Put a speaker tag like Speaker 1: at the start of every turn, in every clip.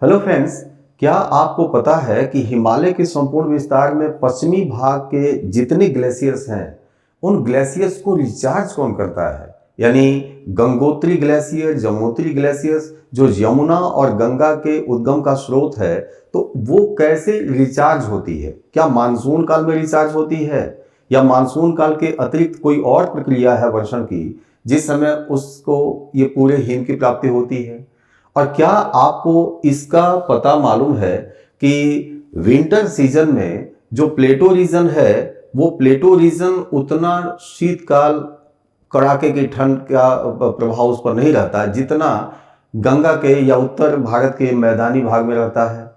Speaker 1: Hello friends, क्या आपको पता है कि हिमालय के संपूर्ण विस्तार में पश्चिमी भाग के जितने ग्लेशियर्स हैं उन ग्लेशियर्स को रिचार्ज कौन करता है? यानी गंगोत्री ग्लेशियर, जमुनोत्री ग्लेशियर्स जो यमुना और गंगा के उद्गम का स्रोत है, तो वो कैसे रिचार्ज होती है? क्या मानसून काल में रिचार्ज होती है या मानसून काल के अतिरिक्त कोई और प्रक्रिया है वर्षण की जिस समय उसको ये पूरे हिम की प्राप्ति होती है? और क्या आपको इसका पता मालूम है कि विंटर सीजन में जो प्लेटो रीजन है वो प्लेटो रीजन उतना शीतकाल कड़ाके की ठंड का प्रभाव उस पर नहीं रहता जितना गंगा के या उत्तर भारत के मैदानी भाग में रहता है।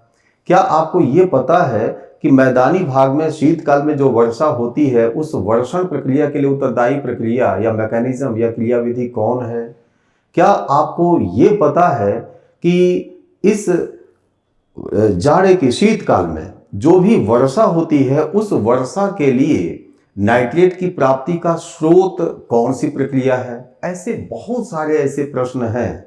Speaker 1: क्या आपको ये पता है कि मैदानी भाग में शीतकाल में जो वर्षा होती है उस वर्षण प्रक्रिया के लिए उत्तरदायी प्रक्रिया या मैकेनिज्म या क्रियाविधि कौन है? क्या आपको ये पता है कि इस जाड़े के शीतकाल में जो भी वर्षा होती है उस वर्षा के लिए नाइट्रेट की प्राप्ति का स्रोत कौन सी प्रक्रिया है? ऐसे बहुत सारे ऐसे प्रश्न हैं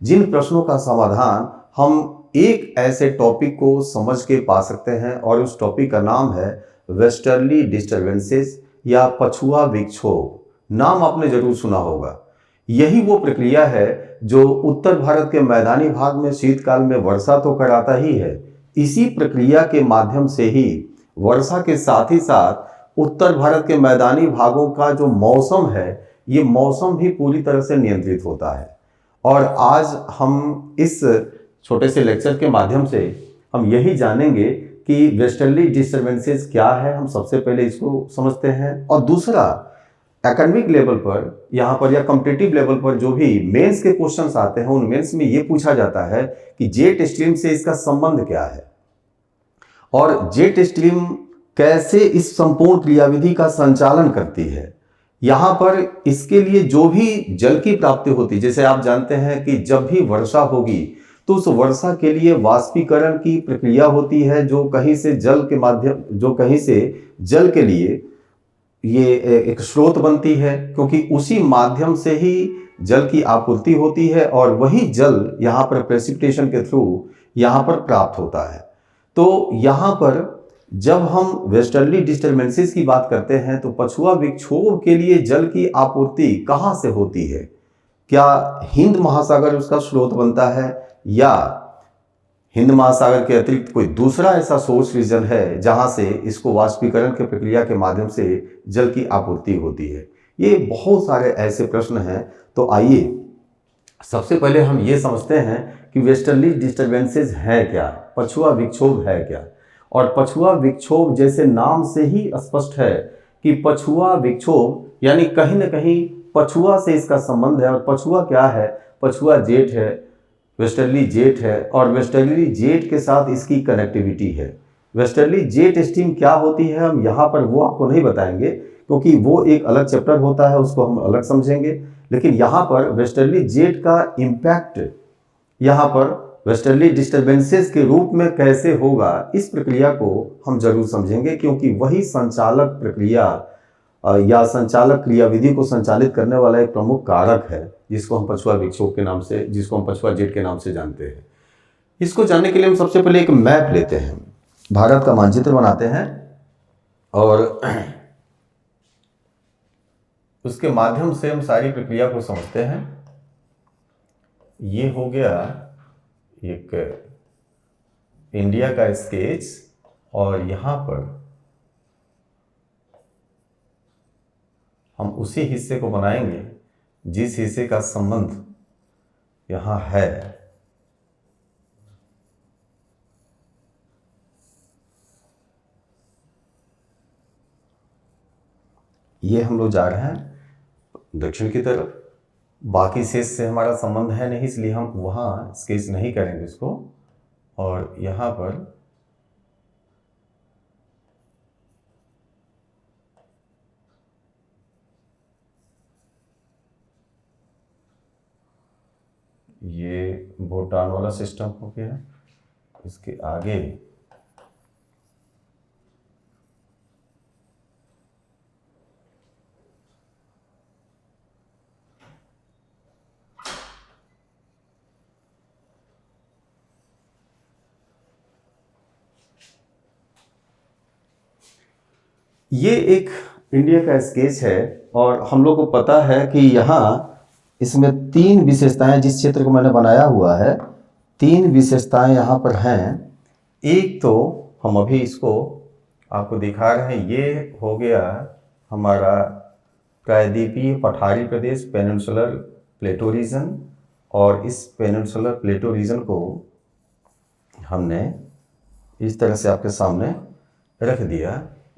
Speaker 1: जिन प्रश्नों का समाधान हम एक ऐसे टॉपिक को समझ के पा सकते हैं और उस टॉपिक का नाम है वेस्टर्ली डिस्टर्बेंसेस या पछुआ विक्षोभ। नाम आपने जरूर सुना होगा। यही वो प्रक्रिया है जो उत्तर भारत के मैदानी भाग में शीतकाल में वर्षा तो कराता ही है, इसी प्रक्रिया के माध्यम से ही वर्षा के साथ ही साथ उत्तर भारत के मैदानी भागों का जो मौसम है ये मौसम भी पूरी तरह से नियंत्रित होता है। और आज हम इस छोटे से लेक्चर के माध्यम से हम यही जानेंगे कि वेस्टर्ली डिस्टर्बेंसेस क्या है। हम सबसे पहले इसको समझते हैं और दूसरा एकेडमिक लेवल पर यहाँ पर या कॉम्पिटिटिव लेवल पर जो भी मेंस के क्वेश्चंस आते हैं उन मेंस में ये पूछा जाता है कि जेट स्ट्रीम से इसका संबंध क्या है और जेट स्ट्रीम कैसे इस संपूर्ण क्रियाविधि का संचालन करती है। यहाँ पर इसके लिए जो भी जल की प्राप्ति होती है, जैसे आप जानते हैं कि जब भी वर्षा होगी तो उस वर्षा के लिए वाष्पीकरण की प्रक्रिया होती है जो कहीं से जल के लिए ये एक स्रोत बनती है, क्योंकि उसी माध्यम से ही जल की आपूर्ति होती है और वही जल यहाँ पर प्रेसिपिटेशन के थ्रू यहाँ पर प्राप्त होता है। तो यहाँ पर जब हम वेस्टर्ली डिस्टर्बेंसेस की बात करते हैं तो पछुआ विक्षोभ के लिए जल की आपूर्ति कहाँ से होती है? क्या हिंद महासागर उसका स्रोत बनता है या हिंद महासागर के अतिरिक्त कोई दूसरा ऐसा सोर्स रीजन है जहां से इसको वाष्पीकरण की प्रक्रिया के माध्यम से जल की आपूर्ति होती है? ये बहुत सारे ऐसे प्रश्न हैं। तो आइए सबसे पहले हम ये समझते हैं कि वेस्टर्ली डिस्टर्बेंसेस है क्या, पछुआ विक्षोभ है क्या। और पछुआ विक्षोभ जैसे नाम से ही स्पष्ट है कि पछुआ विक्षोभ यानी कहीं ना कहीं पछुआ से इसका संबंध है। और पछुआ क्या है? पछुआ जेट है, वेस्टर्ली जेट है और वेस्टर्ली जेट के साथ इसकी कनेक्टिविटी है। वेस्टर्ली जेट स्ट्रीम क्या होती है हम यहाँ पर वो आपको नहीं बताएंगे क्योंकि वो एक अलग चैप्टर होता है, उसको हम अलग समझेंगे। लेकिन यहाँ पर वेस्टर्ली जेट का इम्पैक्ट यहाँ पर वेस्टर्ली डिस्टर्बेंसेस के रूप में कैसे होगा इस प्रक्रिया को हम जरूर समझेंगे, क्योंकि वही संचालक प्रक्रिया या संचालक क्रियाविधि को संचालित करने वाला एक प्रमुख कारक है जिसको हम पछुआ विक्षोभ के नाम से, जिसको हम पछुआ जेट के नाम से जानते हैं। इसको जानने के लिए हम सबसे पहले एक मैप लेते हैं, भारत का मानचित्र बनाते हैं और उसके माध्यम से हम सारी प्रक्रिया को समझते हैं। ये हो गया एक इंडिया का स्केच और यहाँ पर हम उसी हिस्से को बनाएंगे जिस हिस्से का संबंध यहाँ है। ये हम लोग जा रहे हैं दक्षिण की तरफ, बाकी शेष से हमारा संबंध है नहीं इसलिए हम वहाँ स्केच नहीं करेंगे इसको। और यहाँ पर ये भूटान वाला सिस्टम हो गया, इसके आगे ये एक इंडिया का स्केच है और हम लोग को पता है कि यहाँ इसमें 3 विशेषताएं, जिस क्षेत्र को मैंने बनाया हुआ है 3 विशेषताएं यहाँ पर हैं। एक तो हम अभी इसको आपको दिखा रहे हैं, ये हो गया हमारा प्रायद्वीपीय पठारी प्रदेश पेनिनसुलर प्लेटो रीजन, और इस पेनिनसुलर प्लेटो रीजन को हमने इस तरह से आपके सामने रख दिया।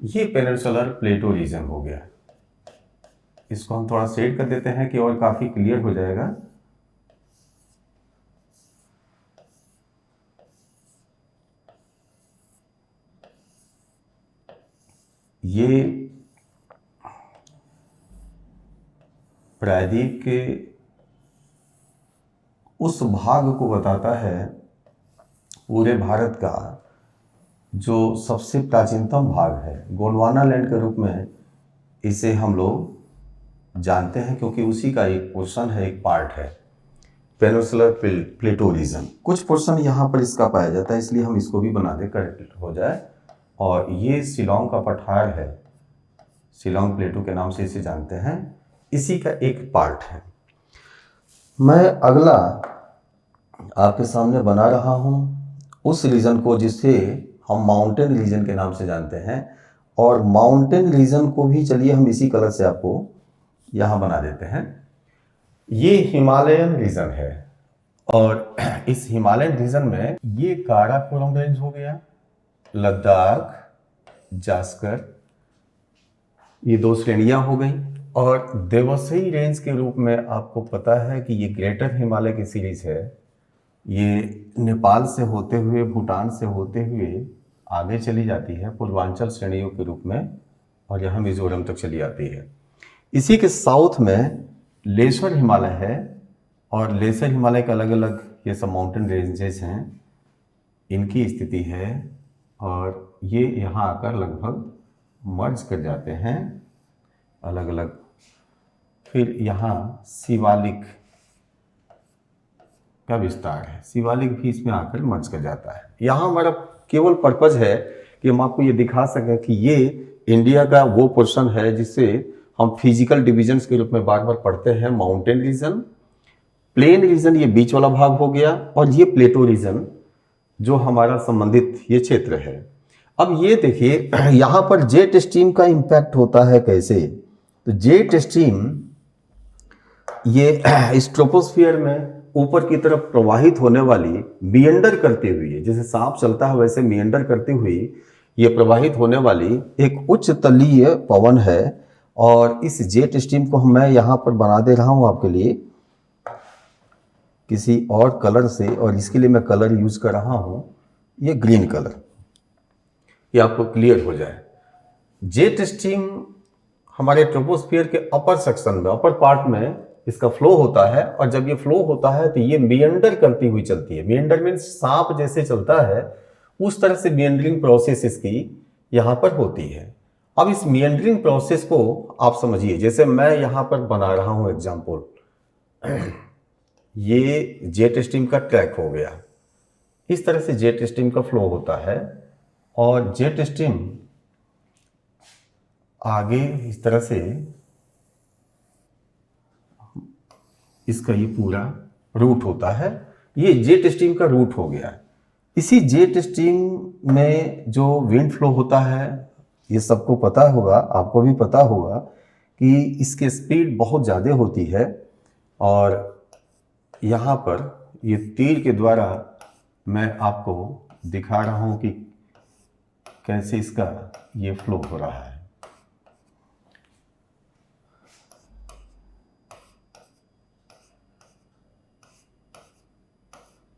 Speaker 1: ये पेनिनसुलर प्लेटो रीजन हो गया। इसको हम थोड़ा शेड कर देते हैं कि और काफ़ी क्लियर हो जाएगा। ये प्रायद्वीप के उस भाग को बताता है पूरे भारत का जो सबसे प्राचीनतम भाग है, गोंडवाना लैंड के रूप में इसे हम लोग जानते हैं, क्योंकि उसी का एक पोर्शन है, एक पार्ट है पेनिनसुलर प्लेटो रीजन। कुछ पोर्शन यहाँ पर इसका पाया जाता है, इसलिए हम इसको भी बना दे करेक्ट हो जाए। और ये शिलोंग का पठार है, शिलोंग प्लेटो के नाम से इसे जानते हैं, इसी का एक पार्ट है। मैं अगला आपके सामने बना रहा हूँ उस रीजन को जिसे हम माउंटेन रीजन के नाम से जानते हैं, और माउंटेन रीजन को भी चलिए हम इसी कलर से आपको यहाँ बना देते हैं। ये हिमालयन रीजन है, और इस हिमालयन रीजन में ये काराकोरम रेंज हो गया, लद्दाख, जास्कर, ये 2 श्रेणियां हो गई। और देवसई रेंज के रूप में आपको पता है कि ये ग्रेटर हिमालय की सीरीज है। ये नेपाल से होते हुए, भूटान से होते हुए आगे चली जाती है पूर्वांचल श्रेणियों के रूप में, और यहाँ मिजोरम तक चली आती है। इसी के साउथ में लेसर हिमालय है, और लेसर हिमालय के अलग अलग ये सब माउंटेन रेंजेस हैं, इनकी स्थिति है, और ये यहाँ आकर लगभग मर्ज कर जाते हैं अलग अलग। फिर यहाँ शिवालिक का विस्तार है, शिवालिक भी इसमें आकर मर्ज कर जाता है। यहाँ हमारा केवल पर्पज है कि हम आपको ये दिखा सकें कि ये इंडिया का वो पोर्शन है जिसे हम फिजिकल डिविजन्स के रूप में बार बार पढ़ते हैं। माउंटेन रीजन, प्लेन रीजन ये बीच वाला भाग हो गया, और ये प्लेटो रीजन जो हमारा संबंधित ये क्षेत्र है। अब ये देखिए यहाँ पर जेट स्ट्रीम का इम्पैक्ट होता है कैसे। तो जेट स्ट्रीम ये स्ट्रोपोस्फियर में ऊपर की तरफ प्रवाहित होने वाली, मिएंडर करते हुए, जैसे सांप चलता है वैसे मिएंडर करते हुए ये प्रवाहित होने वाली एक उच्च तलीय पवन है। और इस जेट स्ट्रीम को मैं यहाँ पर बना दे रहा हूँ आपके लिए किसी और कलर से, और इसके लिए मैं कलर यूज कर रहा हूँ ये ग्रीन कलर, ये आपको क्लियर हो जाए। जेट स्ट्रीम हमारे ट्रोपोस्फियर के अपर सेक्शन में, अपर पार्ट में इसका फ्लो होता है, और जब ये फ्लो होता है तो ये मिएंडर करती हुई चलती है। मिएंडर मीन्स सांप जैसे चलता है उस तरह से मिएंडरिंग प्रोसेस इसकी यहाँ पर होती है। अब इस मिएंडरिंग प्रोसेस को आप समझिए, जैसे मैं यहाँ पर बना रहा हूँ एग्जाम्पल, ये जेट स्ट्रीम का ट्रैक हो गया, इस तरह से जेट स्ट्रीम का फ्लो होता है, और जेट स्ट्रीम आगे इस तरह से इसका ये पूरा रूट होता है, ये जेट स्ट्रीम का रूट हो गया। इसी जेट स्ट्रीम में जो विंड फ्लो होता है, ये सबको पता होगा, आपको भी पता होगा कि इसकी स्पीड बहुत ज़्यादा होती है, और यहाँ पर ये तीर के द्वारा मैं आपको दिखा रहा हूँ कि कैसे इसका ये फ्लो हो रहा है।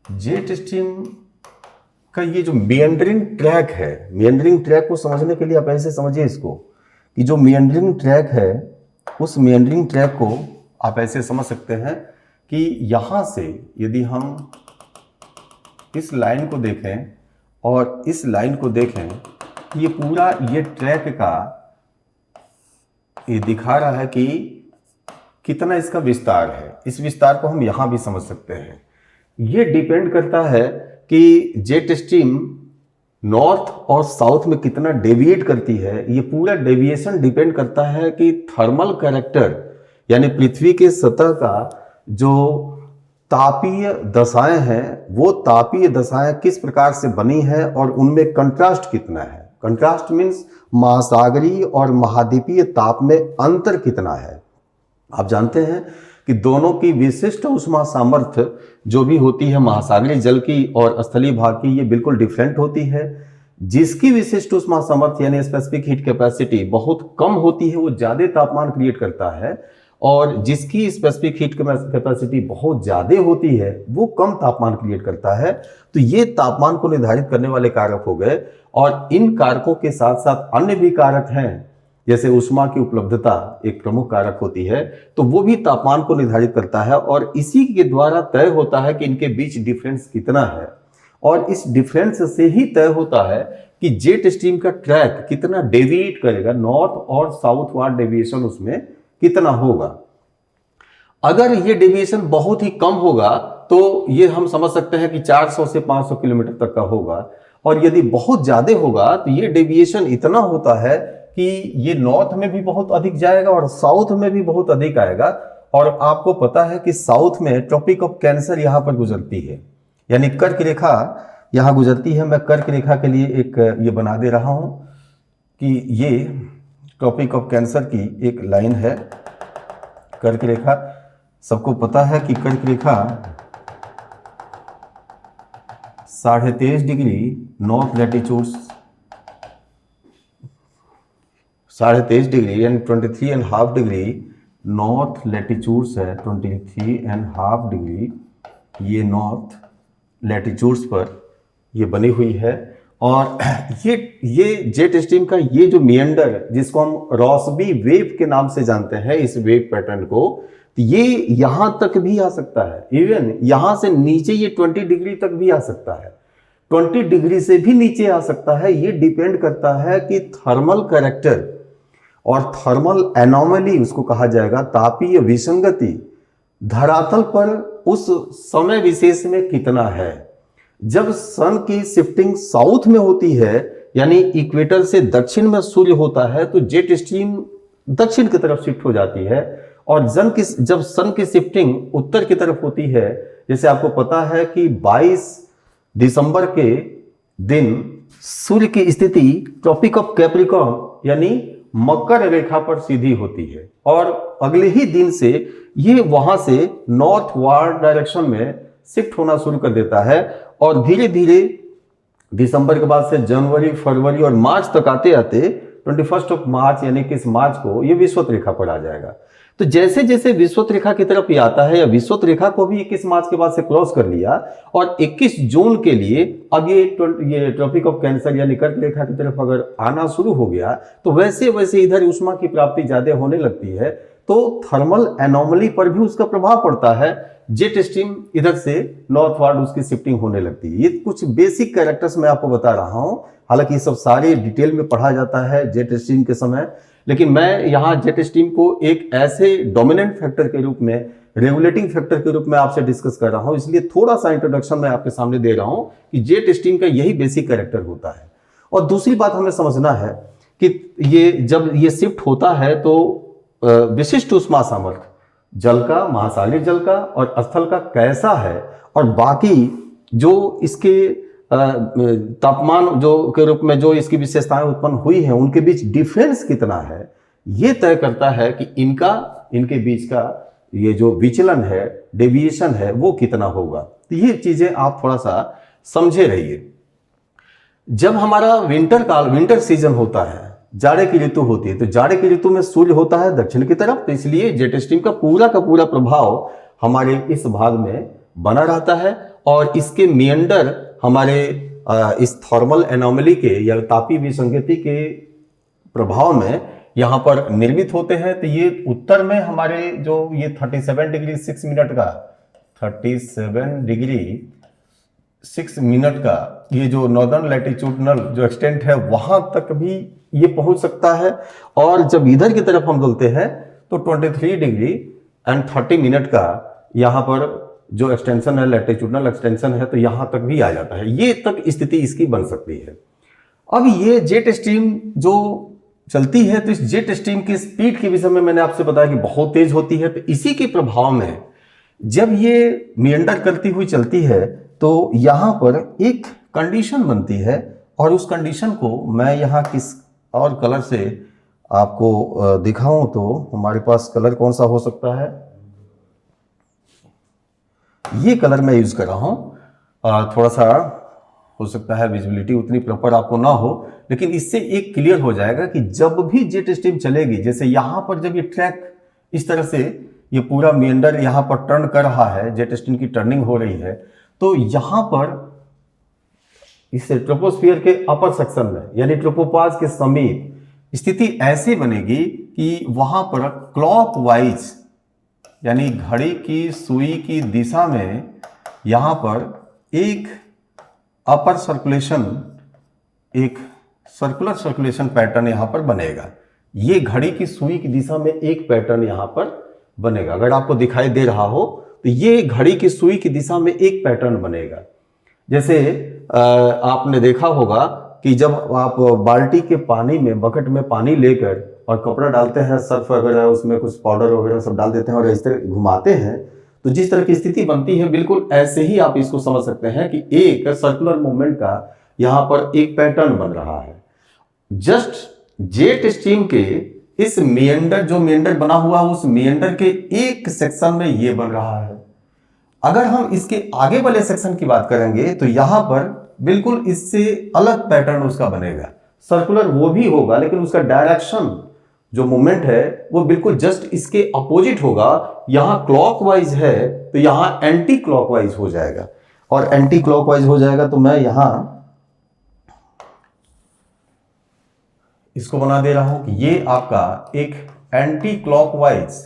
Speaker 1: जेट स्ट्रीम का ये जो मिएंडरिंग ट्रैक है, मिएंडरिंग ट्रैक को समझने के लिए आप ऐसे समझिए इसको कि जो मिएंडरिंग ट्रैक है, उस मिएंडरिंग ट्रैक को आप ऐसे समझ सकते हैं कि यहाँ से यदि हम इस लाइन को देखें और इस लाइन को देखें, ये पूरा ये ट्रैक का ये दिखा रहा है कि कितना इसका विस्तार है। इस विस्तार को हम यहाँ भी समझ सकते हैं। ये डिपेंड करता है कि जेट स्ट्रीम नॉर्थ और साउथ में कितना डेविएट करती है, ये पूरा डेविएशन डिपेंड करता है कि थर्मल कैरेक्टर यानी पृथ्वी के सतह का जो तापीय दशाएं हैं वो तापीय दशाएं किस प्रकार से बनी है और उनमें कंट्रास्ट कितना है। कंट्रास्ट मीन्स महासागरीय और महाद्वीपीय ताप में अंतर कितना है। आप जानते हैं कि दोनों की विशिष्ट उष्मा सामर्थ्य जो भी होती है महासागरीय जल की और स्थलीय भाग की, ये बिल्कुल डिफरेंट होती है। जिसकी विशिष्ट उष्मा सामर्थ्य यानी स्पेसिफिक हीट कैपेसिटी बहुत कम होती है वो ज्यादा तापमान क्रिएट करता है, और जिसकी स्पेसिफिक हीट कैपेसिटी बहुत ज्यादा होती है वो कम तापमान क्रिएट करता है। तो ये तापमान को निर्धारित करने वाले कारक हो गए, और इन कारकों के साथ साथ अन्य भी कारक हैं, जैसे ऊष्मा की उपलब्धता एक प्रमुख कारक होती है, तो वो भी तापमान को निर्धारित करता है, और इसी के द्वारा तय होता है कि इनके बीच डिफरेंस कितना है, और इस डिफरेंस से ही तय होता है कि जेट स्ट्रीम का ट्रैक कितना डेविएट करेगा, नॉर्थ और साउथ वार्ड डेविएशन उसमें कितना होगा। अगर ये डेविएशन बहुत ही कम होगा तो ये हम समझ सकते हैं कि 400 से 500 किलोमीटर तक का होगा, और यदि बहुत ज्यादा होगा तो ये डेविएशन इतना होता है कि ये नॉर्थ में भी बहुत अधिक जाएगा और साउथ में भी बहुत अधिक आएगा। और आपको पता है कि साउथ में ट्रॉपिक ऑफ कैंसर यहां पर गुजरती है, यानी कर्क रेखा यहां गुजरती है। मैं कर्क रेखा के लिए एक ये बना दे रहा हूं कि ये ट्रॉपिक ऑफ कैंसर की एक लाइन है, कर्क रेखा। सबको पता है कि कर्क रेखा 23.5 degree north latitudes, 23.5 degree and 23.5 degree north latitudes है। 23.5 डिग्री ये नॉर्थ लैटिट्यूड्स पर ये बनी हुई है। और ये जेट स्ट्रीम का ये जो मिएंडर जिसको हम रॉसबी वेव के नाम से जानते हैं, इस वेव पैटर्न को, तो ये यहां तक भी आ सकता है। इवन यहां से नीचे ये 20 डिग्री तक भी आ सकता है, 20 डिग्री से भी नीचे आ सकता है। ये डिपेंड करता है कि थर्मल कैरेक्टर और थर्मल एनोमली उसको कहा जाएगा, तापीय विसंगति धरातल पर उस समय विशेष में कितना है। जब सन की शिफ्टिंग साउथ में होती है यानी इक्वेटर से दक्षिण में सूर्य होता है तो जेट स्ट्रीम दक्षिण की तरफ शिफ्ट हो जाती है, और जब सन की शिफ्टिंग उत्तर की तरफ होती है, जैसे आपको पता है कि 22 दिसंबर के दिन सूर्य की स्थिति ट्रॉपिक ऑफ कैप्रिकॉर्न यानी मकर रेखा पर सीधी होती है, और अगले ही दिन से ये वहां से नॉर्थ वार्ड डायरेक्शन में शिफ्ट होना शुरू कर देता है, और धीरे धीरे दिसंबर के बाद से जनवरी, फरवरी और मार्च तक आते आते 21 मार्च यानी कि इस मार्च को ये विषुवत रेखा पर आ जाएगा। तो जैसे जैसे विषुवत रेखा की तरफ ये आता है, या विषुवत रेखा को भी 21 मार्च के बाद से क्रॉस कर लिया, और 21 जून के लिए अब ये ट्रॉपिक ऑफ कैंसर यानी कर्क रेखा की तरफ अगर आना शुरू हो गया, तो वैसे वैसे इधर ऊष्मा की प्राप्ति ज्यादा होने लगती है, तो थर्मल एनोमली पर भी उसका प्रभाव पड़ता है। जेट स्ट्रीम इधर से नॉर्थ वार्ड उसकी शिफ्टिंग होने लगती है। ये कुछ बेसिक कैरेक्टर्स मैं आपको बता रहा हूं, हालांकि ये सब सारे डिटेल में पढ़ा जाता है जेट स्ट्रीम के समय, लेकिन मैं यहाँ जेट स्ट्रीम को एक ऐसे डोमिनेंट फैक्टर के रूप में, रेगुलेटिंग फैक्टर के रूप में आपसे डिस्कस कर रहा हूं, इसलिए थोड़ा सा इंट्रोडक्शन मैं आपके सामने दे रहा हूं कि जेट स्ट्रीम का यही बेसिक कैरेक्टर होता है। और दूसरी बात हमें समझना है कि ये जब ये शिफ्ट होता है तो विशिष्ट उष्मा सामर्थ्य जल का, महासागरीय जल का और स्थल का कैसा है, और बाकी जो इसके तापमान जो के रूप में जो इसकी विशेषताएं उत्पन्न हुई हैं उनके बीच डिफरेंस कितना है, ये तय करता है कि इनके बीच का ये जो विचलन है, डेविएशन है, वो कितना होगा। तो ये चीजें आप थोड़ा सा समझे रहिए। जब हमारा विंटर सीजन होता है, जाड़े की ऋतु होती है, तो जाड़े की ऋतु में सूर्य होता है दक्षिण की तरफ, तो इसलिए जेट स्ट्रीम का पूरा प्रभाव हमारे इस भाग में बना रहता है, और इसके मिएंडर हमारे इस थर्मल एनोमली के या तापीय विसंगति के प्रभाव में यहाँ पर निर्मित होते हैं। तो ये उत्तर में हमारे जो ये 37 डिग्री 6 मिनट का 37 डिग्री 6 मिनट का ये जो नॉर्दर्न लैटिट्यूडनल जो एक्सटेंट है वहां तक भी ये पहुंच सकता है, और जब इधर की तरफ हम बोलते हैं तो 23 डिग्री एंड 30 मिनट का यहाँ पर जो एक्सटेंशन है, लैटिट्यूडनल एक्सटेंशन है, तो यहाँ तक भी आ जाता है। ये तक स्थिति इसकी बन सकती है। अब ये जेट स्ट्रीम जो चलती है, तो इस जेट स्ट्रीम की स्पीड के विषय में मैंने आपसे बताया कि बहुत तेज होती है। तो इसी के प्रभाव में जब ये मिएंडर करती हुई चलती है तो यहाँ पर एक कंडीशन बनती है, और उस कंडीशन को मैं यहाँ किस और कलर से आपको दिखाऊं तो हमारे पास कलर कौन सा हो सकता है, ये कलर मैं यूज कर रहा हूं। थोड़ा सा हो सकता है विजिबिलिटी उतनी प्रॉपर आपको ना हो, लेकिन इससे एक क्लियर हो जाएगा कि जब भी जेट स्ट्रीम चलेगी, जैसे यहां पर जब ये ट्रैक इस तरह से ये पूरा मिएंडर यहां पर टर्न कर रहा है, जेट स्ट्रीम की टर्निंग हो रही है, तो यहां पर इस ट्रोपोस्फियर के अपर सेक्शन में यानी ट्रोपोपाज के समीप स्थिति ऐसे बनेगी कि वहां पर क्लॉकवाइज यानी घड़ी की सुई की दिशा में यहां पर एक अपर सर्कुलेशन, एक सर्कुलर सर्कुलेशन पैटर्न यहां पर बनेगा। ये घड़ी की सुई की दिशा में एक पैटर्न यहां पर बनेगा। अगर आपको दिखाई दे रहा हो तो ये घड़ी की सुई की दिशा में एक पैटर्न बनेगा। जैसे आपने देखा होगा कि जब आप बाल्टी के पानी में, बकेट में पानी लेकर और कपड़ा डालते हैं, सर्फ वगैरह उसमें कुछ पाउडर वगैरह सब डाल देते हैं और इस तरह घुमाते हैं, तो जिस तरह की स्थिति बनती है बिल्कुल ऐसे ही आप इसको समझ सकते हैं कि एक सर्कुलर मूवमेंट का यहाँ पर एक पैटर्न बन रहा है। जस्ट जेट स्ट्रीम के इस मिएंडर, जो मिएंडर बना हुआ उस मिएंडर के एक सेक्शन में ये बन रहा है। अगर हम इसके आगे वाले सेक्शन की बात करेंगे तो यहां पर बिल्कुल इससे अलग पैटर्न उसका बनेगा। सर्कुलर वो भी होगा, लेकिन उसका डायरेक्शन जो मूवमेंट है वो बिल्कुल जस्ट इसके अपोजिट होगा। यहां क्लॉकवाइज है तो यहां एंटी क्लॉकवाइज हो जाएगा, और एंटी क्लॉकवाइज हो जाएगा तो मैं यहां इसको बना दे रहा हूं कि ये आपका एक एंटी क्लॉकवाइज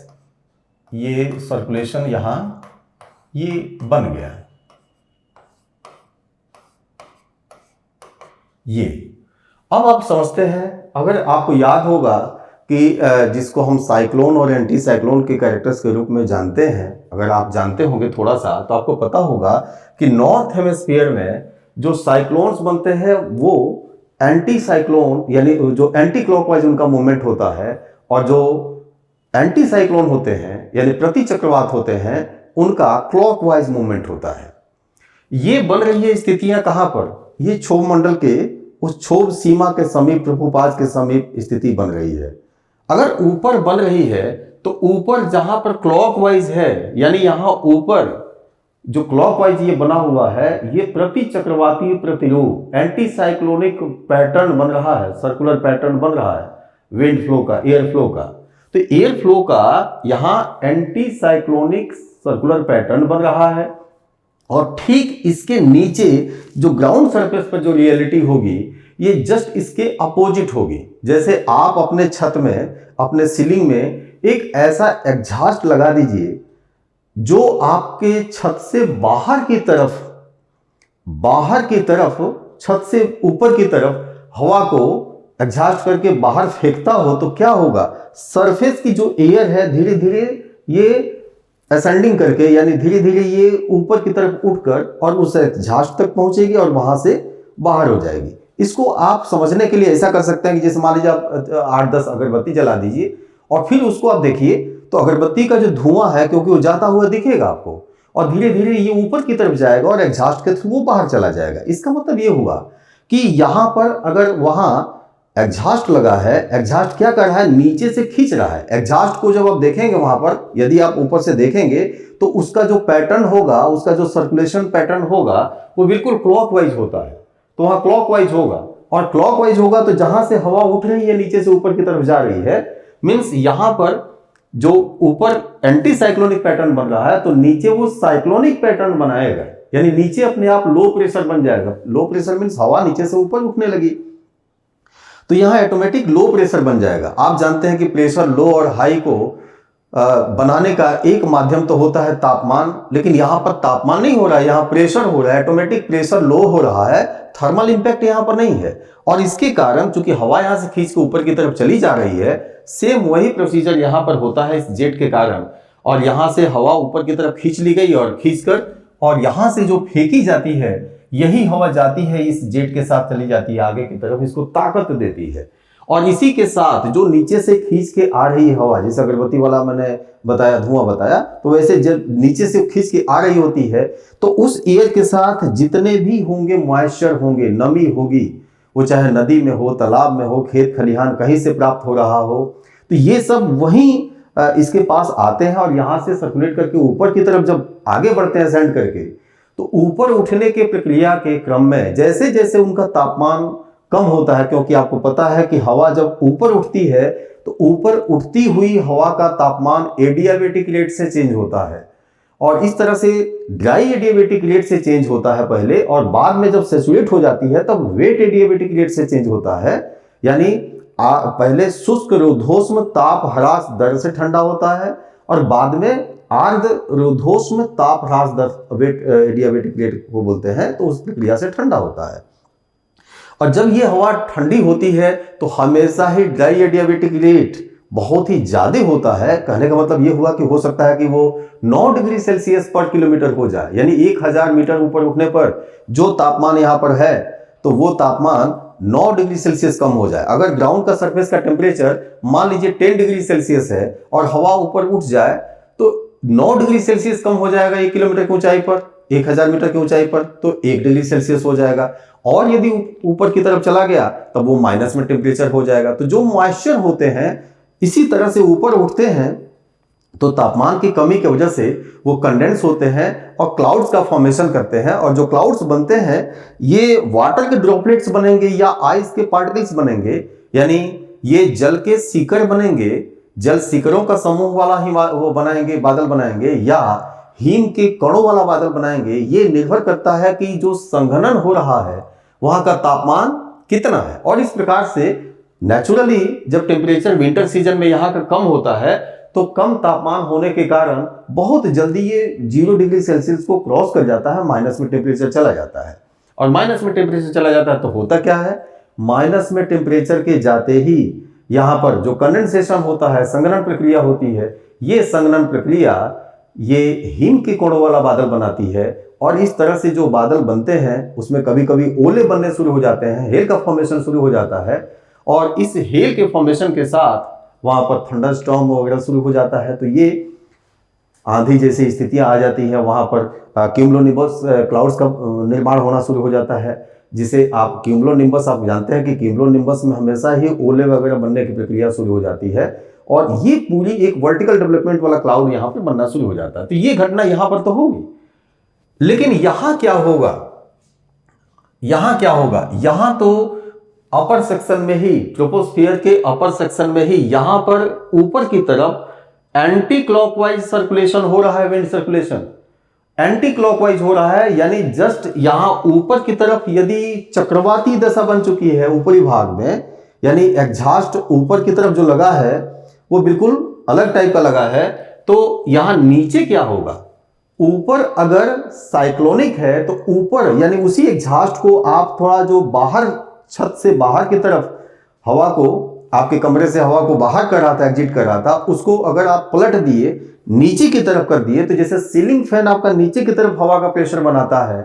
Speaker 1: ये सर्कुलेशन यहां ये बन गया। ये अब आप समझते हैं, अगर आपको याद होगा कि जिसको हम साइक्लोन और एंटी साइक्लोन के कैरेक्टर्स के रूप में जानते हैं, अगर आप जानते होंगे थोड़ा सा तो आपको पता होगा कि नॉर्थ हेमिस्फीयर में जो साइक्लोन्स बनते हैं वो एंटी साइक्लोन यानी जो एंटी क्लॉकवाइज उनका मूवमेंट होता है, और जो एंटी साइक्लोन होते हैं यानी प्रति चक्रवात होते हैं उनका क्लॉकवाइज मूवमेंट होता है। ये बन रही है स्थितियां कहां पर, ये क्षोभ मंडल के उस क्षोभ सीमा के समीप, ट्रोपोपाज के समीप स्थिति बन रही है। अगर ऊपर बन रही है तो ऊपर जहां पर क्लॉकवाइज है, यानी यहां ऊपर जो क्लॉकवाइज ये बना हुआ है, ये प्रति चक्रवातीय प्रतिरूप एंटी साइक्लोनिक पैटर्न बन रहा है, सर्कुलर पैटर्न बन रहा है विंड फ्लो का, एयर फ्लो का। तो एयर फ्लो का यहां एंटी साइक्लोनिक सर्कुलर पैटर्न बन रहा है, और ठीक इसके नीचे जो ग्राउंड सरफेस पर जो रियलिटी होगी ये जस्ट इसके अपोजिट होगी। जैसे आप अपने छत में, अपने सीलिंग में एक ऐसा एग्जॉस्ट लगा दीजिए जो आपके छत से बाहर की तरफ छत से ऊपर की तरफ हवा को एग्जॉस्ट करके बाहर फेंकता हो, तो क्या होगा, सरफेस की जो एयर है धीरे धीरे ये असेंडिंग करके यानी धीरे धीरे ये ऊपर की तरफ उठकर और उस एग्जॉस्ट तक पहुंचेगी और वहां से बाहर हो जाएगी। इसको आप समझने के लिए ऐसा कर सकते हैं कि जैसे मान लीजिए आप 8-10 अगरबत्ती जला दीजिए और फिर उसको आप देखिए तो अगरबत्ती का जो धुआं है, क्योंकि वो जाता हुआ दिखेगा आपको, और धीरे धीरे ये ऊपर की तरफ जाएगा और एग्जॉस्ट के थ्रू वो बाहर चला जाएगा। इसका मतलब ये हुआ कि यहां पर अगर वहां एग्जॉस्ट लगा है, एग्जॉस्ट क्या कर रहा है, नीचे से खींच रहा है। एग्जॉस्ट को जब आप देखेंगे वहां पर, यदि आप ऊपर से देखेंगे तो उसका जो पैटर्न होगा, उसका जो सर्कुलेशन पैटर्न होगा वो बिल्कुल क्लॉकवाइज होता है। तो वहां क्लॉकवाइज होगा, और क्लॉकवाइज होगा तो जहां से हवा उठ रही है नीचे से ऊपर की तरफ जा रही है, मींस यहां पर जो ऊपर एंटी साइक्लोनिक पैटर्न बन रहा है तो नीचे वो साइक्लोनिक पैटर्न बनाएगा, यानी नीचे अपने आप लो प्रेशर बन जाएगा। लो प्रेशर मींस हवा नीचे से ऊपर उठने लगी, तो यहां ऑटोमेटिक लो प्रेशर बन जाएगा। आप जानते हैं कि प्रेशर लो और हाई को बनाने का एक माध्यम तो होता है तापमान, लेकिन यहां पर तापमान नहीं हो रहा है, यहां प्रेशर हो रहा है, ऑटोमेटिक प्रेशर लो हो रहा है, थर्मल इंपैक्ट यहां पर नहीं है। और इसके कारण चूंकि हवा यहां से खींच के ऊपर की तरफ चली जा रही है, सेम वही प्रोसीजर यहां पर होता है इस जेट के कारण, और यहां से हवा ऊपर की तरफ खींच ली गई और खींचकर और यहां से जो फेंकी जाती है यही हवा जाती है इस जेट के साथ चली जाती है आगे की तरफ, इसको ताकत देती है। और इसी के साथ जो नीचे से खींच के आ रही हवा, जैसे अगरबत्ती वाला मैंने बताया, धुआं बताया, तो वैसे जब नीचे से खींच के आ रही होती है तो उस एयर के साथ जितने भी होंगे मॉइस्चर होंगे, नमी होगी, वो चाहे नदी में हो, तालाब में हो, खेत खलिहान कहीं से प्राप्त हो रहा हो, तो ये सब वहीं इसके पास आते हैं और यहाँ से सर्कुलेट करके ऊपर की तरफ जब आगे बढ़ते हैं असेंड करके, तो ऊपर उठने के प्रक्रिया के क्रम में जैसे जैसे उनका तापमान कम होता है, क्योंकि आपको पता है कि हवा जब ऊपर उठती है तो ऊपर उठती हुई हवा का तापमान एडियाबेटिक रेट से चेंज होता है, और इस तरह से ड्राई एडियाबेटिक रेट से चेंज होता है पहले, और बाद में जब सैचुरेट हो जाती है तब वेट एडियाबेटिक रेट से चेंज होता है। यानी पहले शुष्क रुद्धोष्म ताप ह्रास दर से ठंडा होता है और बाद में आर्द्र रुद्धोष्म ताप ह्रास दर, वेट एडियाबेटिक रेट को बोलते हैं, तो उस प्रक्रिया से ठंडा होता है। और जब ये हवा ठंडी होती है तो हमेशा ही ड्राई एडियाबेटिक रेट बहुत ही ज्यादा होता है। कहने का मतलब ये हुआ कि हो सकता है कि वो 9 डिग्री सेल्सियस पर किलोमीटर हो जाए, यानी 1000 मीटर ऊपर उठने पर जो तापमान यहाँ पर है तो वो तापमान 9 डिग्री सेल्सियस कम हो जाए। अगर ग्राउंड का सरफेस का टेम्परेचर मान लीजिए 10 डिग्री सेल्सियस है और हवा ऊपर उठ जाए तो 9 डिग्री सेल्सियस कम हो जाएगा 1 किलोमीटर की ऊंचाई पर, 1000 मीटर की ऊंचाई पर, तो 1 डिग्री सेल्सियस हो जाएगा। और यदि ऊपर की तरफ चला गया तब वो माइनस में टेम्परेचर हो जाएगा। तो जो मॉइस्चर होते हैं इसी तरह से ऊपर उठते हैं तो तापमान की कमी की वजह से वो कंडेंस होते हैं और क्लाउड्स का फॉर्मेशन करते हैं, और जो क्लाउड्स बनते हैं ये वाटर के ड्रॉपलेट्स बनेंगे या आइस के पार्टिकल्स बनेंगे, यानी ये जल के सीकर बनेंगे, जल सीकरों का समूह वाला ही वो बनाएंगे, बादल बनाएंगे, या हिम के कणों वाला बादल बनाएंगे। ये निर्भर करता है कि जो संघनन हो रहा है वहां का तापमान कितना है। और इस प्रकार से नेचुरली जब टेम्परेचर विंटर सीजन में यहाँ का कम होता है तो कम तापमान होने के कारण बहुत जल्दी ये 0 डिग्री सेल्सियस को क्रॉस कर जाता है, माइनस में टेम्परेचर चला जाता है। और माइनस में टेम्परेचर चला जाता है तो होता क्या है, माइनस में टेम्परेचर के जाते ही यहाँ पर जो कंडेंसेशन होता है, संघनन प्रक्रिया होती है, ये संघनन प्रक्रिया ये हिम के कोणों वाला बादल बनाती है। और इस तरह से जो बादल बनते हैं उसमें कभी कभी ओले बनने शुरू हो जाते हैं, हेल का फॉर्मेशन शुरू हो जाता है, और इस हेल के फॉर्मेशन के साथ वहां पर थंडरस्टॉर्म वगैरह शुरू हो जाता है। तो ये आंधी जैसी स्थितियां आ जाती हैं, वहां पर क्यूमुलोनिम्बस क्लाउड्स का निर्माण होना शुरू हो जाता है, जिसे आप क्यूमुलोनिम्बस, आप जानते हैं कि क्यूमुलोनिम्बस में हमेशा ही ओले वगैरह बनने की प्रक्रिया शुरू हो जाती है, और ये पूरी एक वर्टिकल डेवलपमेंट वाला क्लाउड यहाँ पर बनना शुरू हो जाता है। तो ये घटना यहाँ पर तो होगी, लेकिन यहां क्या होगा, यहां क्या होगा, यहां तो अपर सेक्शन में ही, ट्रोपोस्फियर के अपर सेक्शन में ही यहां पर ऊपर की तरफ एंटी क्लॉकवाइज सर्कुलेशन हो रहा है, विंड सर्कुलेशन एंटी क्लॉकवाइज हो रहा है। यानी जस्ट यहां ऊपर की तरफ यदि चक्रवाती दशा बन चुकी है ऊपरी भाग में, यानी एग्जॉस्ट ऊपर की तरफ जो लगा है वो बिल्कुल अलग टाइप का लगा है, तो यहां नीचे क्या होगा, ऊपर अगर साइक्लोनिक है तो ऊपर यानी उसी एग्जॉस्ट को आप थोड़ा जो बाहर, छत से बाहर की तरफ हवा को, आपके कमरे से हवा को बाहर कर रहा था, एग्जिट कर रहा था, उसको अगर आप पलट दिए, नीचे की तरफ कर दिए, तो जैसे सीलिंग फैन आपका नीचे की तरफ हवा का प्रेशर बनाता है,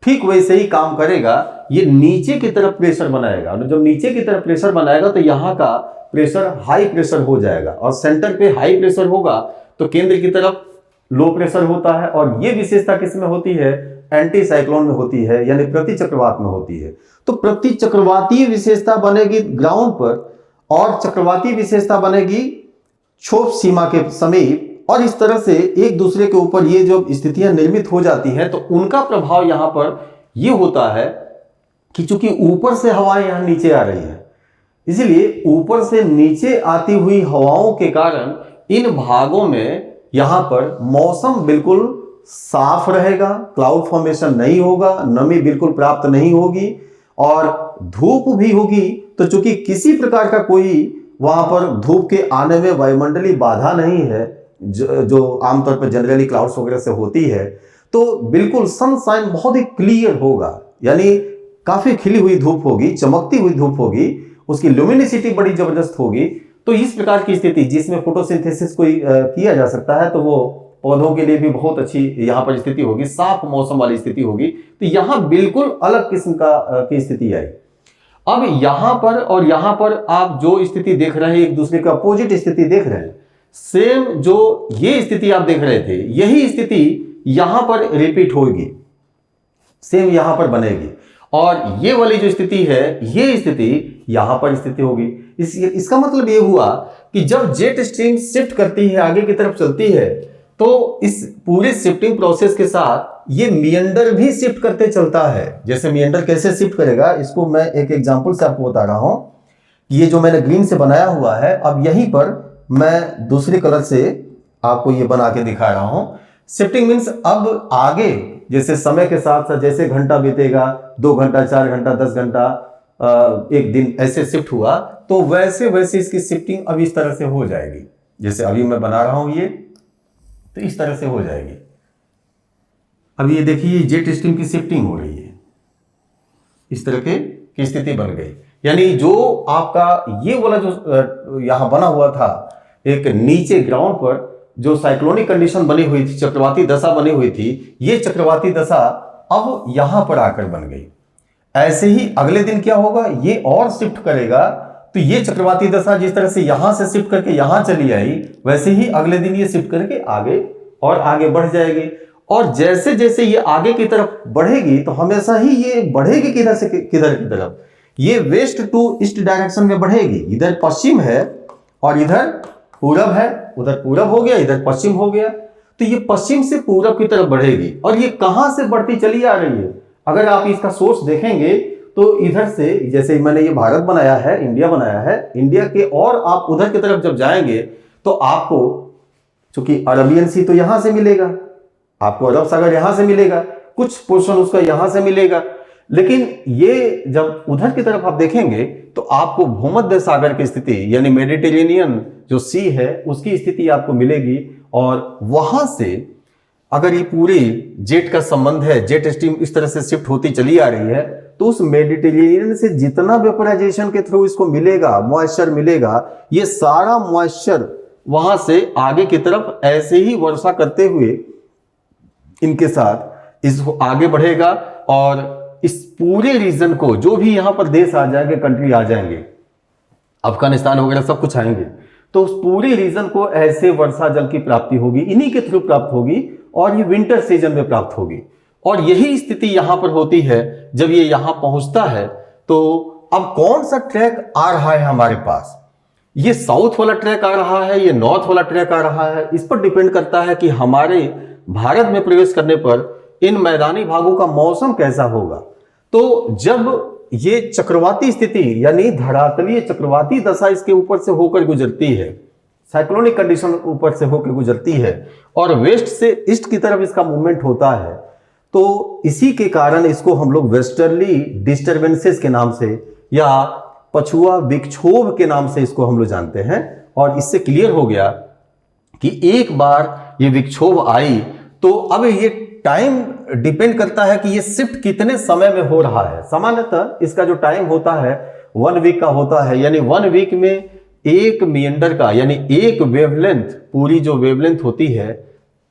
Speaker 1: ठीक वैसे ही काम करेगा, ये नीचे की तरफ प्रेशर बनाएगा। और जब नीचे की तरफ प्रेशर बनाएगा तो यहाँ का प्रेशर हाई प्रेशर हो जाएगा, और सेंटर पे हाई प्रेशर होगा तो केंद्र की तरफ लो प्रेशर होता है। और ये विशेषता किसमें होती है, एंटी साइक्लोन में होती है, यानी प्रति चक्रवात में होती है। तो प्रति चक्रवातीय विशेषता बनेगी ग्राउंड पर, और चक्रवाती विशेषता बनेगी क्षोभ सीमा के समीप, और इस तरह से एक दूसरे के ऊपर ये जो स्थितियां निर्मित हो जाती हैं तो उनका प्रभाव यहां पर ये होता है कि चूंकि ऊपर से हवाएं यहां नीचे आ रही हैं, इसलिए ऊपर से नीचे आती हुई हवाओं के कारण इन भागों में यहां पर मौसम बिल्कुल साफ रहेगा, क्लाउड फॉर्मेशन नहीं होगा, नमी बिल्कुल प्राप्त नहीं होगी, और धूप भी होगी तो चूंकि किसी प्रकार का कोई वहां पर धूप के आने में वायुमंडलीय बाधा नहीं है, जो आमतौर पर जनरली क्लाउड्स वगैरह से होती है, तो बिल्कुल सनशाइन बहुत ही क्लियर होगा, यानी काफी खिली हुई धूप होगी, चमकती हुई धूप होगी, उसकी ल्यूमिनिसिटी बड़ी जबरदस्त होगी। तो इस प्रकार की स्थिति जिसमें फोटोसिंथेसिस कोई किया जा सकता है तो वो पौधों के लिए भी बहुत अच्छी यहाँ पर स्थिति होगी, साफ मौसम वाली स्थिति होगी। तो यहाँ बिल्कुल अलग किस्म की स्थिति आई। अब यहाँ पर और यहाँ पर आप जो स्थिति देख रहे हैं, एक दूसरे का अपोजिट स्थिति देख रहे हैं। सेम जो ये स्थिति आप देख रहे थे, यही स्थिति यहां पर रिपीट होगी, सेम यहां पर बनेगी। और ये वाली जो स्थिति है, ये स्थिति यहां पर स्थिति होगी। इसका मतलब ये हुआ कि जब जेट स्ट्रीम शिफ्ट करती है, आगे की तरफ चलती है, तो इस पूरे शिफ्टिंग प्रोसेस के साथ ये मियंडर भी शिफ्ट करते चलता है। जैसे मियंडर कैसे शिफ्ट करेगा, इसको मैं एक एग्जांपल से आपको बता रहा हूं। ये जो मैंने ग्रीन से बनाया हुआ है, अब यहीं पर मैं दूसरे कलर से आपको ये बना के दिखा रहा हूं। शिफ्टिंग मीन्स अब आगे जैसे समय के साथ साथ जैसे घंटा बीतेगा, 2 घंटा, 4 घंटा, 10 घंटा, एक दिन ऐसे शिफ्ट हुआ, तो वैसे वैसे इसकी शिफ्टिंग अब इस तरह से हो जाएगी। जैसे अभी मैं बना रहा हूं ये, तो इस तरह से हो जाएगी। अब ये देखिए जेट स्ट्रीम की शिफ्टिंग हो रही है, इस तरह की स्थिति बन गई। यानी जो आपका ये वाला जो यहां बना हुआ था, एक नीचे ग्राउंड पर जो साइक्लोनिक कंडीशन बनी हुई थी, चक्रवाती दशा बनी हुई थी, ये चक्रवाती दशा अब यहां पर आकर बन गई। ऐसे ही अगले दिन क्या होगा, ये और शिफ्ट करेगा, तो ये चक्रवाती दशा जिस तरह से यहां से शिफ्ट करके यहां चली आई, वैसे ही अगले दिन ये शिफ्ट करके आगे और आगे बढ़ जाएगी। और जैसे जैसे ये आगे की तरफ बढ़ेगी, तो हमेशा ही ये बढ़ेगी किधर से किधर की तरफ, ये वेस्ट टू ईस्ट डायरेक्शन में बढ़ेगी। इधर पश्चिम है और इधर पूरब है, उधर पूरब हो गया, इधर पश्चिम हो गया, तो ये पश्चिम से पूरब की तरफ बढ़ेगी। और ये कहां से बढ़ती चली आ रही है, अगर आप इसका सोर्स देखेंगे तो इधर से, जैसे मैंने ये भारत बनाया है, इंडिया बनाया है, इंडिया के और आप उधर की तरफ जब जाएंगे तो आपको, चूंकि अरबियन सी तो यहां से मिलेगा, आपको अरब सागर यहां से मिलेगा, कुछ पोर्शन उसका यहां से मिलेगा, लेकिन ये जब उधर की तरफ आप देखेंगे तो आपको भूमध्य सागर की स्थिति यानी मेडिटेरेनियन जो सी है उसकी स्थिति आपको मिलेगी। और वहां से अगर ये पूरी जेट का संबंध है, जेट स्ट्रीम इस तरह से शिफ्ट होती चली आ रही है, तो उस मेडिटेरेनियन से जितना वेपोराइजेशन के थ्रू इसको मिलेगा, मॉइस्चर मिलेगा, ये सारा मॉइस्चर वहां से आगे की तरफ ऐसे ही वर्षा करते हुए इनके साथ इसको आगे बढ़ेगा। और इस पूरे रीजन को, जो भी यहां पर देश आ जाएंगे, कंट्री आ जाएंगे, अफगानिस्तान वगैरह सब कुछ आएंगे, तो उस पूरे रीजन को ऐसे वर्षा जल की प्राप्ति होगी, इन्हीं के थ्रू प्राप्त होगी, और ये विंटर सीजन में प्राप्त होगी। और यही स्थिति यहां पर होती है जब ये यहां पहुंचता है। तो अब कौन सा ट्रैक आ रहा है हमारे पास, ये साउथ वाला ट्रैक आ रहा है, ये नॉर्थ वाला ट्रैक आ रहा है, इस पर डिपेंड करता है कि हमारे भारत में प्रवेश करने पर इन मैदानी भागों का मौसम कैसा होगा। तो जब ये चक्रवाती स्थिति यानी धरातलीय चक्रवाती दशा इसके ऊपर से होकर गुजरती है, साइक्लोनिक कंडीशन ऊपर से होकर गुजरती है, और वेस्ट से ईस्ट की तरफ इसका मूवमेंट होता है, तो इसी के कारण इसको हम लोग वेस्टर्ली डिस्टर्बेंसेस के नाम से या पछुआ विक्षोभ के नाम से इसको हम लोग जानते हैं। और इससे क्लियर हो गया कि एक बार ये विक्षोभ आई तो अब ये टाइम डिपेंड करता है कि ये शिफ्ट कितने समय में हो रहा है। सामान्यतः इसका जो टाइम होता है 1 वीक का होता है, यानी 1 वीक में एक मियंडर का यानी एक वेवलेंथ, पूरी जो वेवलेंथ होती है,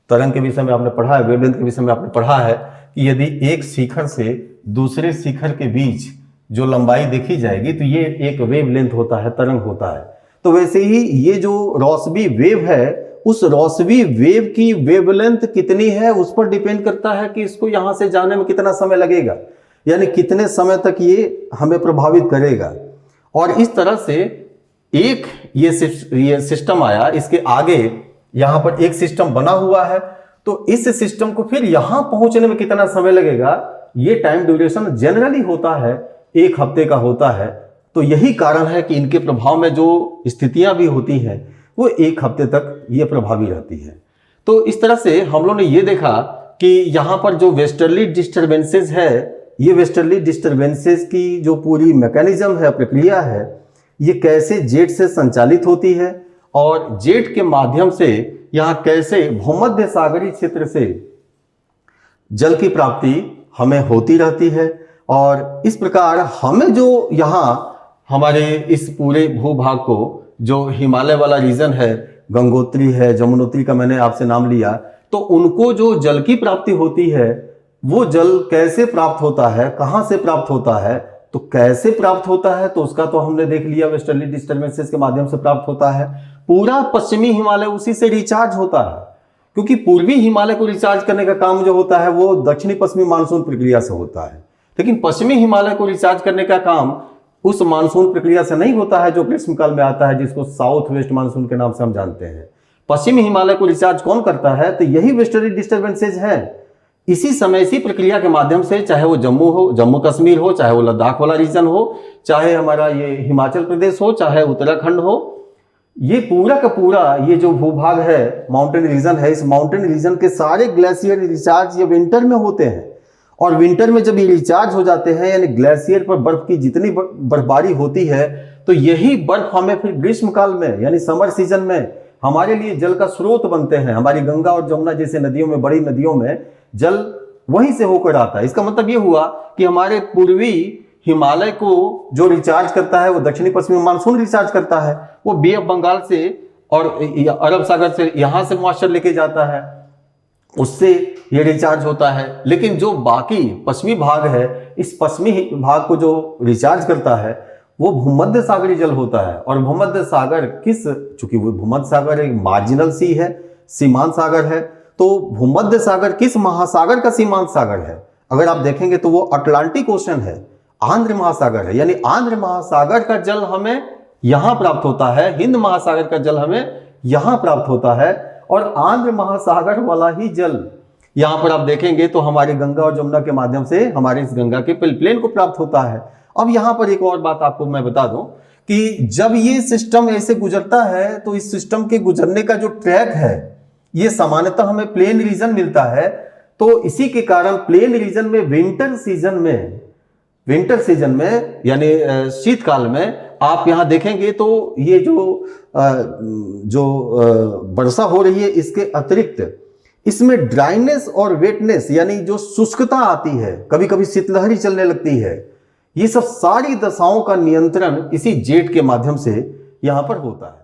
Speaker 1: तरंग के विषय में आपने पढ़ा है, वेवलेंथ के विषय में आपने पढ़ा है कि यदि एक शिखर से दूसरे शिखर के बीच जो लंबाई देखी जाएगी तो ये एक वेवलेंथ होता है, तरंग होता है। तो वैसे ही ये जो रोसबी वेव है, उस रोसबी वेव की वेवलेंथ कितनी है उस पर डिपेंड करता है कि इसको यहां से जाने में कितना समय लगेगा, यानी कितने समय तक ये हमें प्रभावित करेगा। और इस तरह से एक ये सिस्टम आया, इसके आगे यहां पर एक सिस्टम बना हुआ है, तो इस सिस्टम को फिर यहां पहुंचने में कितना समय लगेगा, ये टाइम ड्यूरेशन जनरली होता है 1 हफ्ते का होता है। तो यही कारण है कि इनके प्रभाव में जो स्थितियां भी होती हैं वो 1 हफ्ते तक ये प्रभावी रहती है। तो इस तरह से हम लोगों ने ये देखा कि यहाँ पर जो वेस्टर्ली डिस्टर्बेंसेस है, ये वेस्टर्ली डिस्टर्बेंसेस की जो पूरी मैकेनिज्म है, प्रक्रिया है, ये कैसे जेट से संचालित होती है और जेट के माध्यम से यहाँ कैसे भूमध्य सागरीय क्षेत्र से जल की प्राप्ति हमें होती रहती है। और इस प्रकार हमें जो यहाँ हमारे इस पूरे भूभाग को, जो हिमालय वाला रीजन है, गंगोत्री है, जमुनोत्री का मैंने आपसे नाम लिया, तो उनको जो जल की प्राप्ति होती है, वो जल कैसे प्राप्त होता है, कहां से प्राप्त होता है? तो कैसे प्राप्त होता है तो उसका तो हमने देख लिया, वेस्टर्ली डिस्टर्बेंसेस के माध्यम से प्राप्त होता है। पूरा पश्चिमी हिमालय उसी से रिचार्ज होता है, क्योंकि पूर्वी हिमालय को रिचार्ज करने का काम जो होता है वो दक्षिणी पश्चिमी मानसून प्रक्रिया से होता है, लेकिन पश्चिमी हिमालय को रिचार्ज करने का काम उस मानसून प्रक्रिया से नहीं होता है जो ग्रीष्मकाल में आता है, जिसको साउथ वेस्ट मानसून के नाम से हम जानते हैं। पश्चिमी हिमालय को रिचार्ज कौन करता है? तो यही वेस्टर्ली डिस्टर्बेंसेज है। इसी समय इसी प्रक्रिया के माध्यम से, चाहे वो जम्मू हो, जम्मू कश्मीर हो, चाहे वो लद्दाख वाला रीजन हो, चाहे हमारा ये हिमाचल प्रदेश हो, चाहे उत्तराखंड हो, ये पूरा का पूरा ये जो भूभाग है, माउंटेन रीजन है, इस माउंटेन रीजन के सारे ग्लेशियर रिचार्ज ये विंटर में होते हैं। और विंटर में जब ये रिचार्ज हो जाते हैं, यानी ग्लेशियर पर बर्फ की जितनी बर्फबारी होती है, तो यही बर्फ हमें फिर ग्रीष्मकाल में यानी समर सीजन में हमारे लिए जल का स्रोत बनते हैं। हमारी गंगा और जमुना जैसे नदियों में, बड़ी नदियों में जल वहीं से होकर आता है। इसका मतलब ये हुआ कि हमारे पूर्वी हिमालय को जो रिचार्ज करता है वो दक्षिणी पश्चिमी मानसून रिचार्ज करता है। वो बे ऑफ बंगाल से और अरब सागर से यहां से मॉइस्चर लेके जाता है, उससे ये रिचार्ज होता है। लेकिन जो बाकी पश्चिमी भाग है, इस पश्चिमी भाग को जो रिचार्ज करता है वो भूमध्य सागरीय जल होता है। और भूमध्य सागर चूंकि वो भूमध्य सागर एक मार्जिनल सी है, सीमांत सागर है, तो भूमध्य सागर किस महासागर का सीमांत सागर है? अगर आप देखेंगे तो वो अटलांटिक ओशन है, आंध्र महासागर है। यानी आंध्र महासागर का जल हमें यहां प्राप्त होता है, हिंद महासागर का जल हमें यहां प्राप्त होता है, और आंध्र महासागर वाला ही जल यहां पर आप देखेंगे तो हमारी गंगा और जमुना के माध्यम से हमारे इस गंगा के प्लेन को प्राप्त होता है। अब यहां पर एक और बात आपको मैं बता दूं कि जब ये सिस्टम ऐसे गुजरता है तो इस सिस्टम के गुजरने का जो ट्रैक है ये सामान्यतः हमें प्लेन रीजन मिलता है। तो इसी के कारण प्लेन रीजन में विंटर सीजन में यानी शीतकाल में आप यहां देखेंगे तो ये जो वर्षा हो रही है, इसके अतिरिक्त इसमें ड्राइनेस और वेटनेस यानी जो शुष्कता आती है, कभी कभी शीतलहरी चलने लगती है, ये सब सारी दशाओं का नियंत्रण इसी जेट के माध्यम से यहां पर होता है।